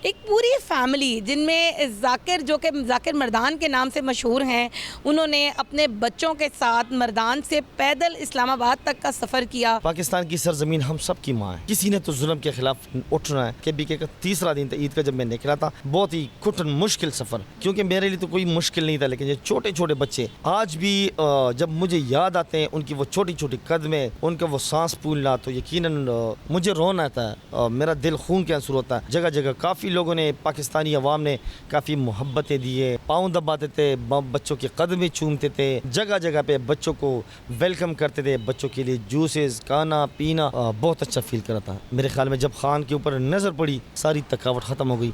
ایک پوری فیملی جن میں ذاکر جو کہ ذاکر مردان کے نام سے مشہور ہیں، انہوں نے اپنے بچوں کے ساتھ مردان سے پیدل اسلام آباد تک کا سفر کیا۔ پاکستان کی سرزمین ہم سب کی ماں ہے، کسی نے تو ظلم کے خلاف اٹھنا ہے۔ کے تیسرا دن تھا عید کا، جب میں نکلا تھا بہت ہی کٹھن مشکل سفر، کیونکہ میرے لیے تو کوئی مشکل نہیں تھا، لیکن یہ چھوٹے چھوٹے بچے آج بھی جب مجھے یاد آتے ہیں ان کی وہ چھوٹی چھوٹی قدمیں، ان کا وہ سانس پھولنا، تو یقیناً مجھے رونا آتا ہے، میرا دل خون کے آنسو ہوتا ہے۔ جگہ جگہ کافی لوگوں نے، پاکستانی عوام نے کافی محبتیں دیے، پاؤں دباتے تھے، بچوں کی قدمیں چومتے تھے، جگہ جگہ پہ بچوں کو ویلکم کرتے تھے، بچوں کے لیے جوسز، کھانا پینا، بہت اچھا فیل کرا تھا۔ میرے خیال میں جب خان کے اوپر نظر پڑی ساری تھکاوٹ ختم ہو گئی۔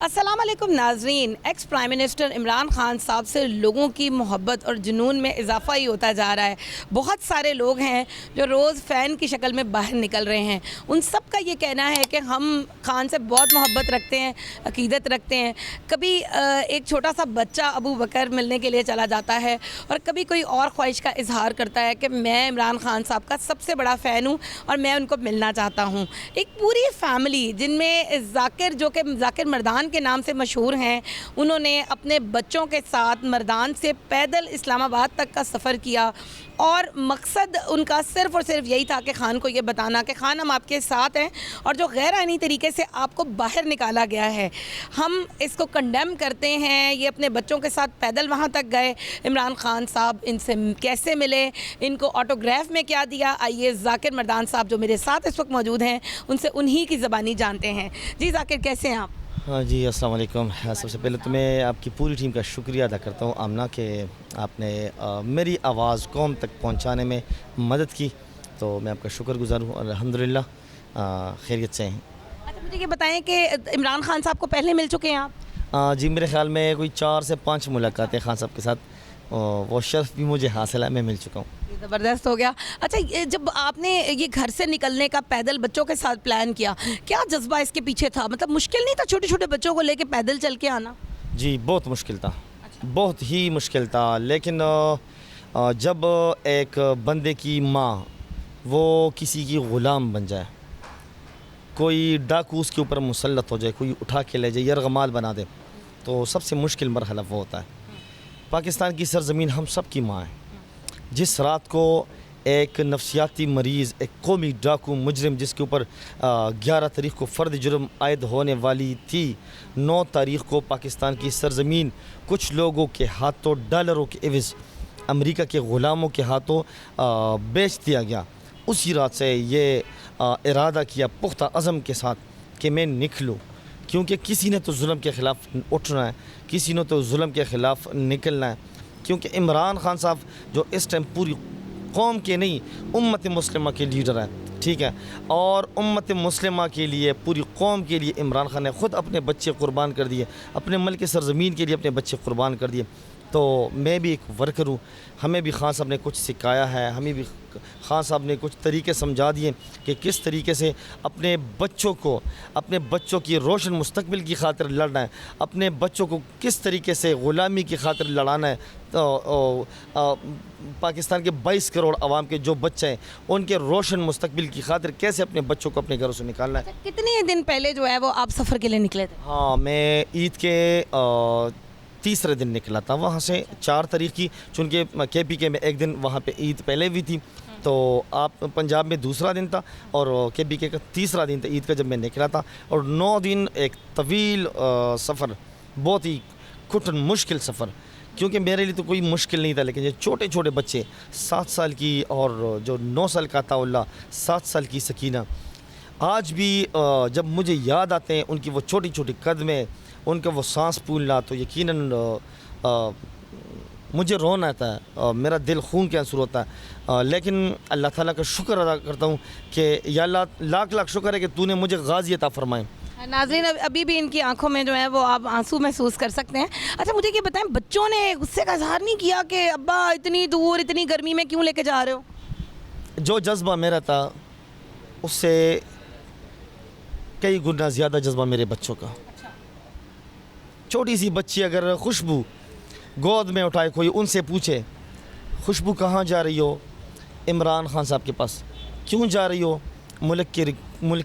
السلام علیکم ناظرین، ex prime minister Imran Khan صاحب سے لوگوں کی محبت اور جنون میں اضافہ ہی ہوتا جا رہا ہے۔ بہت سارے لوگ ہیں جو روز فین کی شکل میں باہر نکل رہے ہیں، ان سب کا یہ کہنا ہے کہ ہم خان سے بہت محبت رکھتے ہیں، عقیدت رکھتے ہیں۔ کبھی ایک چھوٹا سا بچہ ابو بکر ملنے کے لیے چلا جاتا ہے، اور کبھی کوئی اور خواہش کا اظہار کرتا ہے کہ میں عمران خان صاحب کا سب سے بڑا فین ہوں اور میں ان کو ملنا چاہتا ہوں۔ ایک پوری فیملی جن میں ذاکر جو کہ ذاکر مردان کے نام سے مشہور ہیں، انہوں نے اپنے بچوں کے ساتھ مردان سے پیدل اسلام آباد تک کا سفر کیا، اور مقصد ان کا صرف اور صرف یہی تھا کہ خان کو یہ بتانا کہ خان ہم آپ کے ساتھ ہیں، اور جو غیر آئینی طریقے سے آپ کو باہر نکالا گیا ہے ہم اس کو کنڈیم کرتے ہیں۔ یہ اپنے بچوں کے ساتھ پیدل وہاں تک گئے، عمران خان صاحب ان سے کیسے ملے، ان کو آٹوگراف میں کیا دیا، آئیے ذاکر مردان صاحب جو میرے ساتھ اس وقت موجود ہیں ان سے انہی کی زبانی جانتے ہیں۔ جی ذاکر، کیسے ہیں آپ؟ ہاں جی، السلام علیکم۔ سب سے پہلے تو میں آپ کی پوری ٹیم کا شکریہ ادا کرتا ہوں آمنہ، کہ آپ نے میری آواز قوم تک پہنچانے میں مدد کی، تو میں آپ کا شکر گزار ہوں، اور الحمدللہ خیریت سے ہیں۔ اچھا، مجھے یہ بتائیں کہ عمران خان صاحب کو پہلے مل چکے ہیں آپ؟ جی، میرے خیال میں کوئی 4 سے 5 ملاقاتیں خان صاحب کے ساتھ، وہ شرف بھی مجھے حاصل ہے، میں مل چکا ہوں۔ زبردست ہو گیا۔ اچھا، جب آپ نے یہ گھر سے نکلنے کا پیدل بچوں کے ساتھ پلان کیا، کیا جذبہ اس کے پیچھے تھا؟ مطلب مشکل نہیں تھا چھوٹے چھوٹے بچوں کو لے کے پیدل چل کے آنا؟ جی، بہت مشکل تھا، بہت ہی مشکل تھا، لیکن جب ایک بندے کی ماں وہ کسی کی غلام بن جائے، کوئی ڈاکو اس کے اوپر مسلط ہو جائے، کوئی اٹھا کے لے جائے، یرغمال بنا دے، تو سب سے مشکل مرحلہ وہ ہوتا ہے۔ پاکستان کی سرزمین ہم سب کی ماں ہے۔ جس رات کو ایک نفسیاتی مریض، ایک قومی ڈاکو مجرم، جس کے اوپر 11 تاریخ کو فرد جرم عائد ہونے والی تھی، 9 تاریخ کو پاکستان کی سرزمین کچھ لوگوں کے ہاتھوں ڈالروں کے عوض امریکہ کے غلاموں کے ہاتھوں بیچ دیا گیا، اسی رات سے یہ ارادہ کیا پختہ عزم کے ساتھ کہ میں نکلوں، کیونکہ کسی نے تو ظلم کے خلاف اٹھنا ہے، کسی نے تو ظلم کے خلاف نکلنا ہے، کیونکہ عمران خان صاحب جو اس ٹائم پوری قوم کے نہیں، امت مسلمہ کے لیڈر ہیں، ٹھیک ہے، اور امت مسلمہ کے لیے، پوری قوم کے لیے عمران خان نے خود اپنے بچے قربان کر دیے، اپنے ملک سرزمین کے لیے اپنے بچے قربان کر دیے۔ تو میں بھی ایک ورکر ہوں، ہمیں بھی خان صاحب نے کچھ سکھایا ہے، ہمیں بھی خان صاحب نے کچھ طریقے سمجھا دیے کہ کس طریقے سے اپنے بچوں کو، اپنے بچوں کی روشن مستقبل کی خاطر لڑنا ہے، اپنے بچوں کو کس طریقے سے غلامی کی خاطر لڑانا ہے۔ تو پاکستان کے 22 کروڑ عوام کے جو بچے ہیں، ان کے روشن مستقبل کی خاطر کیسے اپنے بچوں کو اپنے گھروں سے نکالنا ہے۔ کتنے دن پہلے جو ہے وہ آپ سفر کے لیے نکلے تھے؟ ہاں، میں عید کے تیسرے دن نکلا تھا وہاں سے، 4 تاریخ کی، چونکہ کے میں ایک دن وہاں پہ عید پہلے بھی تھی، تو آپ پنجاب میں دوسرا دن تھا، اور کے کا تیسرا دن تھا عید کا جب میں نکلا تھا، اور 9 دن ایک طویل سفر، بہت ہی کٹھن مشکل سفر، کیونکہ میرے لیے تو کوئی مشکل نہیں تھا، لیکن یہ چھوٹے چھوٹے بچے، 7 سال کی اور جو 9 سال کا عطا اللہ، 7 سال کی سکینہ، آج بھی جب مجھے یاد آتے ہیں ان کی وہ چھوٹی چھوٹی قدمیں، ان کا وہ سانس پھولنا، تو یقیناً مجھے رونا آتا ہے، میرا دل خون کے آنسو ہوتا ہے، لیکن اللہ تعالیٰ کا شکر ادا کرتا ہوں کہ یا اللہ، لاکھ لاکھ شکر ہے کہ تو نے مجھے غازی عطا فرمائے۔ ناظرین، ابھی بھی ان کی آنکھوں میں جو ہے وہ آپ آنسو محسوس کر سکتے ہیں۔ اچھا، مجھے یہ بتائیں، بچوں نے غصے کا اظہار نہیں کیا کہ ابا اتنی دور اتنی گرمی میں کیوں لے کے جا رہے ہو؟ جو جذبہ میرا تھا اس سے کئی گنا زیادہ جذبہ میرے بچوں کا۔ چھوٹی سی بچی اگر خوشبو گود میں اٹھائے، کوئی ان سے پوچھے خوشبو کہاں جا رہی ہو؟ عمران خان صاحب کے پاس۔ کیوں جا رہی ہو؟ ملک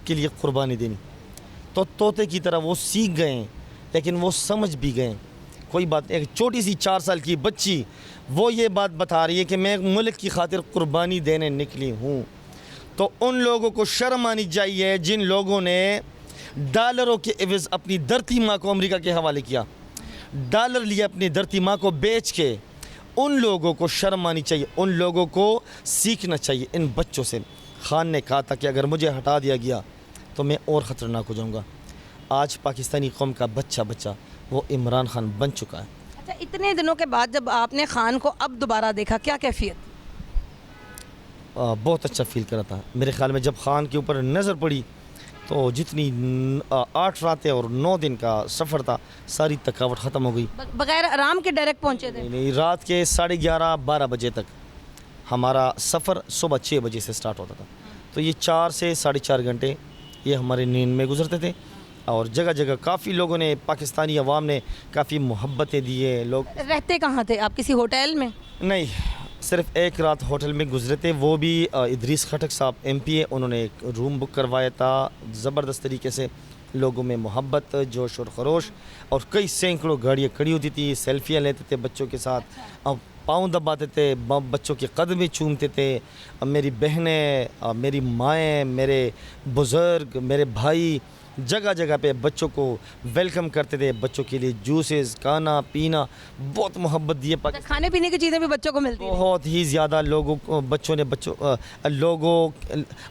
کے لیے قربانی دینی۔ تو طوطے کی طرح وہ سیکھ گئے، لیکن وہ سمجھ بھی گئے۔ کوئی بات، ایک چھوٹی سی 4 سال کی بچی وہ یہ بات بتا رہی ہے کہ میں ملک کی خاطر قربانی دینے نکلی ہوں، تو ان لوگوں کو شرم آنی چاہیے جن لوگوں نے ڈالروں کے عوض اپنی دھرتی ماں کو امریکہ کے حوالے کیا، ڈالر لیے اپنی دھرتی ماں کو بیچ کے۔ ان لوگوں کو شرم آنی چاہیے، ان لوگوں کو سیکھنا چاہیے ان بچوں سے۔ خان نے کہا تھا کہ اگر مجھے ہٹا دیا گیا تو میں اور خطرناک ہو جاؤں گا۔ آج پاکستانی قوم کا بچہ وہ عمران خان بن چکا ہے۔ اچھا، اتنے دنوں کے بعد جب آپ نے خان کو اب دوبارہ دیکھا، کیا کیفیت؟ بہت اچھا فیل کرا تھا۔ میرے خیال میں جب خان کے اوپر نظر پڑی تو جتنی 8 راتیں اور 9 دن کا سفر تھا، ساری تھکاوٹ ختم ہو گئی۔ بغیر آرام کے ڈائریکٹ پہنچے تھے؟ نہیں، رات کے 11:30-12 بجے تک ہمارا سفر صبح 6 بجے سے سٹارٹ ہوتا تھا، تو یہ 4 سے 4.5 گھنٹے یہ ہمارے نیند میں گزرتے تھے۔ اور جگہ جگہ کافی لوگوں نے، پاکستانی عوام نے کافی محبتیں دیے۔ لوگ رہتے کہاں تھے آپ؟ کسی ہوٹل میں؟ نہیں، صرف ایک رات ہوٹل میں گزرے تھے، وہ بھی ادریس خٹک صاحب MP ہے، انہوں نے ایک روم بک کروایا تھا۔ زبردست طریقے سے لوگوں میں محبت، جوش اور خروش، اور کئی سینکڑوں گاڑیاں کھڑی ہوتی تھی، سیلفیاں لیتے تھے بچوں کے ساتھ، اب پاؤں دباتے تھے، بچوں کے قدمیں چومتے تھے۔ میری بہنیں، میری مائیں، میرے بزرگ، میرے بھائی جگہ جگہ پہ بچوں کو ویلکم کرتے تھے، بچوں کے لیے جوسز، کھانا پینا، بہت محبت دیے۔ کھانے پینے کی چیزیں بھی بچوں کو ملتی ہیں؟ بہت ہی زیادہ لوگوں کو،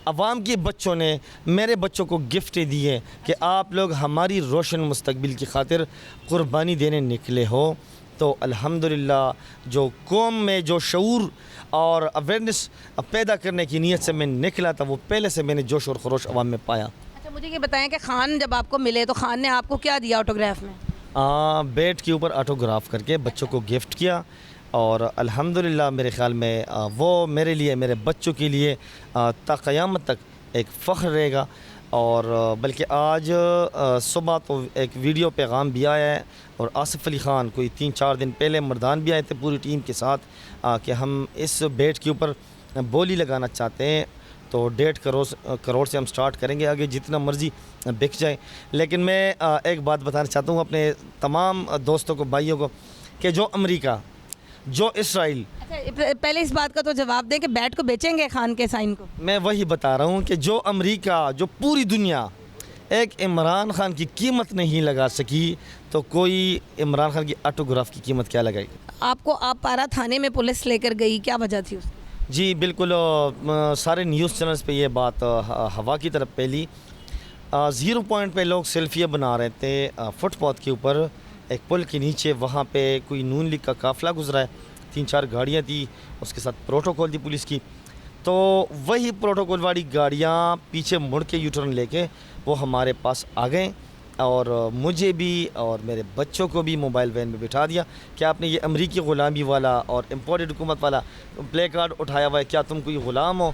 عوام کے بچوں نے میرے بچوں کو گفٹ دیے کہ آپ لوگ ہماری روشن مستقبل کی خاطر قربانی دینے نکلے ہو۔ تو الحمدللہ جو قوم میں جو شعور اور اویئرنیس پیدا کرنے کی نیت سے میں نکلا تھا، وہ پہلے سے میں نے جوش اور خروش عوام میں پایا۔ اچھا، مجھے یہ بتائیں کہ خان جب آپ کو ملے تو خان نے آپ کو کیا دیا آٹوگراف میں؟ بیٹ کے اوپر آٹوگراف کر کے بچوں کو گفٹ کیا، اور الحمدللہ میرے خیال میں وہ میرے لیے، میرے بچوں کے لیے تا قیامت تک ایک فخر رہے گا۔ اور بلکہ آج صبح تو ایک ویڈیو پیغام بھی آیا ہے، اور آصف علی خان کوئی 3-4 دن پہلے مردان بھی آئے تھے پوری ٹیم کے ساتھ کہ ہم اس بیٹ کے اوپر بولی لگانا چاہتے ہیں، تو 1.5 کروڑ سے ہم سٹارٹ کریں گے، آگے جتنا مرضی بک جائے۔ لیکن میں ایک بات بتانا چاہتا ہوں اپنے تمام دوستوں کو، بھائیوں کو، کہ جو امریکہ، جو اسرائیل، اچھا پہلے اس بات کا تو جواب دیں کہ بیٹ کو بیچیں گے خان کے سائن کو؟ میں وہی بتا رہا ہوں کہ جو امریکہ، جو پوری دنیا ایک عمران خان کی قیمت نہیں لگا سکی، تو کوئی عمران خان کی آٹوگراف کی قیمت کیا لگائے گی؟ آپ پارا تھانے میں پولیس لے کر گئی، کیا وجہ تھی اس کی؟ جی بالکل، سارے نیوز چینلز پہ یہ بات ہوا کی طرف پھیلی۔ 0 پوائنٹ پہ لوگ سیلفیاں بنا رہے تھے، فٹ پاتھ کے اوپر ایک پل کے نیچے، وہاں پہ کوئی نون لیگ کا قافلہ گزرا ہے، 3-4 گاڑیاں تھی، اس کے ساتھ پروٹوکول تھی پولیس کی، تو وہی پروٹوکول والی گاڑیاں پیچھے مڑ کے یو ٹرن لے کے وہ ہمارے پاس آ گئے، اور مجھے بھی اور میرے بچوں کو بھی موبائل وین میں بٹھا دیا کہ آپ نے یہ امریکی غلامی والا اور امپورٹڈ حکومت والا پلے کارڈ اٹھایا ہوا ہے، کیا تم کوئی غلام ہو؟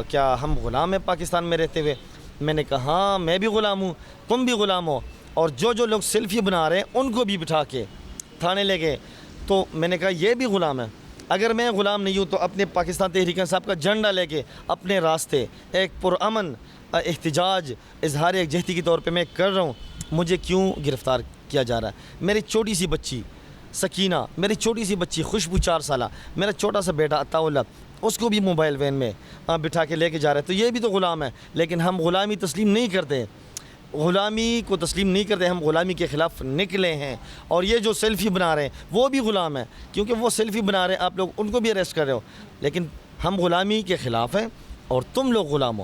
کیا ہم غلام ہیں پاکستان میں رہتے ہوئے؟ میں نے کہا ہاں میں بھی غلام ہوں، تم بھی غلام ہو، اور جو لوگ سیلفی بنا رہے ہیں ان کو بھی بٹھا کے تھانے لے گئے۔ تو میں نے کہا یہ بھی غلام ہے، اگر میں غلام نہیں ہوں تو اپنے پاکستان تحریک انصاف کا جھنڈا لے کے اپنے راستے ایک پرامن احتجاج، اظہار یکجہتی کے طور پہ میں کر رہا ہوں، مجھے کیوں گرفتار کیا جا رہا ہے؟ میری چھوٹی سی بچی سکینہ، میری چھوٹی سی بچی خوشبو 4 سالہ، میرا چھوٹا سا بیٹا عطاءاللہ، اس کو بھی موبائل وین میں بٹھا کے لے کے جا رہے ہیں، تو یہ بھی تو غلام ہے۔ لیکن ہم غلامی تسلیم نہیں کرتے، غلامی کو تسلیم نہیں کرتے، ہم غلامی کے خلاف نکلے ہیں۔ اور یہ جو سیلفی بنا رہے ہیں وہ بھی غلام ہیں، کیونکہ وہ سیلفی بنا رہے ہیں، آپ لوگ ان کو بھی اریسٹ کر رہے ہو، لیکن ہم غلامی کے خلاف ہیں اور تم لوگ غلام ہو۔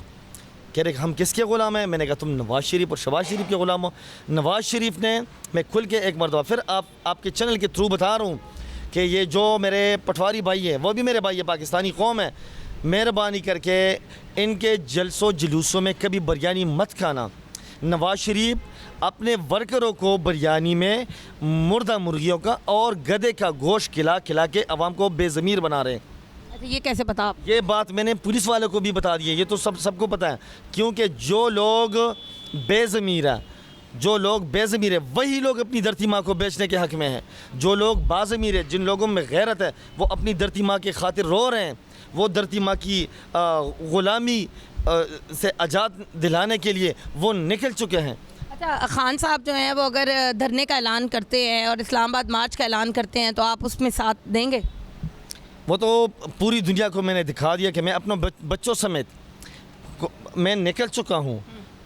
کہہ رہے کہ ہم کس کے غلام ہیں؟ میں نے کہا تم نواز شریف اور شہباز شریف کے غلام ہو۔ نواز شریف نے، میں کھل کے ایک مرتبہ پھر آپ کے چینل کے تھرو بتا رہا ہوں کہ یہ جو میرے پٹواری بھائی ہیں وہ بھی میرے بھائی ہے، پاکستانی قوم ہے، مہربانی کر کے ان کے جلسوں جلوسوں میں کبھی بریانی مت کھانا۔ نواز شریف اپنے ورکروں کو بریانی میں مردہ مرغیوں کا اور گدھے کا گوشت کھلا کے عوام کو بے ضمیر بنا رہے ہیں۔ یہ کیسے پتا آپ؟ یہ بات میں نے پولیس والوں کو بھی بتا دی ہے، یہ تو سب کو پتہ ہے، کیونکہ جو لوگ بے ضمیر ہیں، جو لوگ بے ضمیر ہیں وہی لوگ اپنی دھرتی ماں کو بیچنے کے حق میں ہیں۔ جو لوگ باضمیر ہیں، جن لوگوں میں غیرت ہے، وہ اپنی دھرتی ماں کی خاطر رو رہے ہیں، وہ دھرتی ماں کی غلامی سے آزاد دلانے کے لیے وہ نکل چکے ہیں۔ اچھا خان صاحب جو ہیں وہ اگر دھرنے کا اعلان کرتے ہیں اور اسلام آباد مارچ کا اعلان کرتے ہیں تو آپ اس میں ساتھ دیں گے؟ وہ تو پوری دنیا کو میں نے دکھا دیا کہ میں اپنے بچوں سمیت میں نکل چکا ہوں،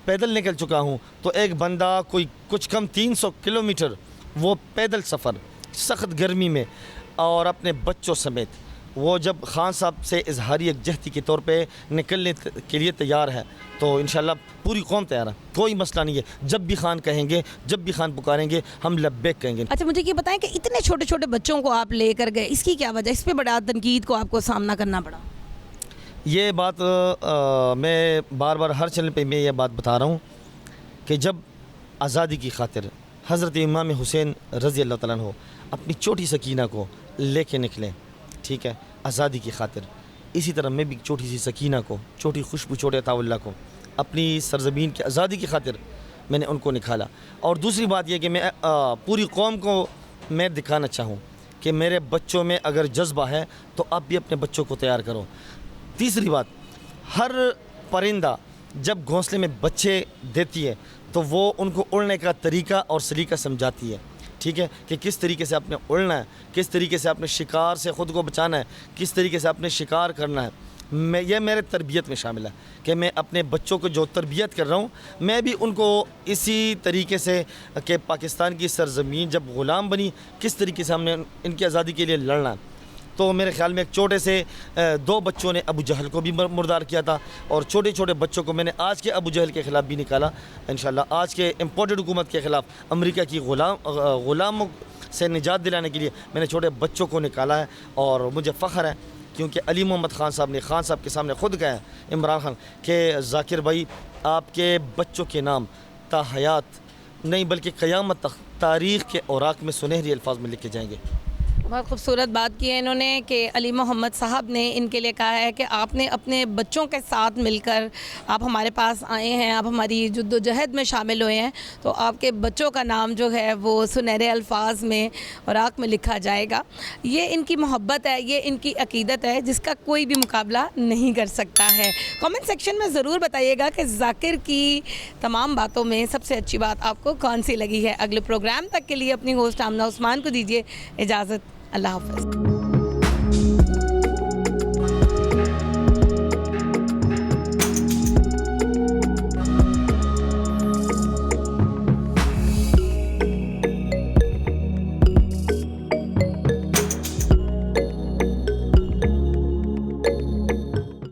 پیدل نکل چکا ہوں. تو ایک بندہ کوئی کچھ کم 300 کلومیٹر وہ پیدل سفر سخت گرمی میں اور اپنے بچوں سمیت وہ جب خان صاحب سے اظہاری یکجہتی کے طور پہ نکلنے کے لیے تیار ہے تو انشاءاللہ پوری قوم تیار ہے، کوئی مسئلہ نہیں ہے. جب بھی خان کہیں گے، جب بھی خان پکاریں گے، ہم لبیک کہیں گے. اچھا مجھے یہ بتائیں کہ اتنے چھوٹے چھوٹے بچوں کو آپ لے کر گئے، اس کی کیا وجہ؟ اس پہ بڑا تنقید کو آپ کو سامنا کرنا پڑا. یہ بات میں بار بار ہر چینل پہ میں یہ بات بتا رہا ہوں کہ جب آزادی کی خاطر حضرت امام حسین رضی اللہ تعالیٰ عنہ اپنی چھوٹی سکینہ کو لے کے نکلیں، ٹھیک ہے، آزادی کی خاطر، اسی طرح میں بھی چھوٹی سی سکینہ کو، چھوٹی خوشبو، چھوٹے عطا اللہ کو اپنی سرزمین کی آزادی کی خاطر میں نے ان کو نکالا. اور دوسری بات یہ کہ میں پوری قوم کو میں دکھانا چاہوں کہ میرے بچوں میں اگر جذبہ ہے تو آپ بھی اپنے بچوں کو تیار کرو. تیسری بات، ہر پرندہ جب گھونسلے میں بچے دیتی ہے تو وہ ان کو اڑنے کا طریقہ اور سلیقہ سمجھاتی ہے، ٹھیک ہے، کہ کس طریقے سے آپ نے اڑنا ہے، کس طریقے سے آپ نے شکار سے خود کو بچانا ہے، کس طریقے سے آپ نے شکار کرنا ہے. یہ میرے تربیت میں شامل ہے کہ میں اپنے بچوں کو جو تربیت کر رہا ہوں میں بھی ان کو اسی طریقے سے کہ پاکستان کی سرزمین جب غلام بنی کس طریقے سے ہم نے ان کی آزادی کے لیے لڑنا ہے. تو میرے خیال میں ایک چھوٹے سے 2 بچوں نے ابو جہل کو بھی مردار کیا تھا اور چھوٹے چھوٹے بچوں کو میں نے آج کے ابو جہل کے خلاف بھی نکالا. انشاءاللہ آج کے امپورٹڈ حکومت کے خلاف امریکہ کی غلاموں سے نجات دلانے کے لیے میں نے چھوٹے بچوں کو نکالا ہے. اور مجھے فخر ہے کیونکہ علی محمد خان صاحب نے خان صاحب کے سامنے خود کہا ہے، عمران خان، کہ ذاکر بھائی آپ کے بچوں کے نام تا حیات نہیں بلکہ قیامت تک تاریخ کے اوراق میں سنہری الفاظ میں لکھے جائیں گے. بہت خوبصورت بات کی ہے انہوں نے کہ علی محمد صاحب نے ان کے لیے کہا ہے کہ آپ نے اپنے بچوں کے ساتھ مل کر آپ ہمارے پاس آئے ہیں، آپ ہماری جد و جہد میں شامل ہوئے ہیں، تو آپ کے بچوں کا نام جو ہے وہ سنہرے الفاظ میں اوراق میں لکھا جائے گا. یہ ان کی محبت ہے، یہ ان کی عقیدت ہے جس کا کوئی بھی مقابلہ نہیں کر سکتا ہے. کامنٹ سیکشن میں ضرور بتائیے گا کہ ذاکر کی تمام باتوں میں سب سے اچھی بات آپ کو کون سی لگی ہے. اگلے پروگرام تک کے لیے اپنی ہوسٹ آمنہ عثمان کو دیجیے اجازت. اللہ حافظ.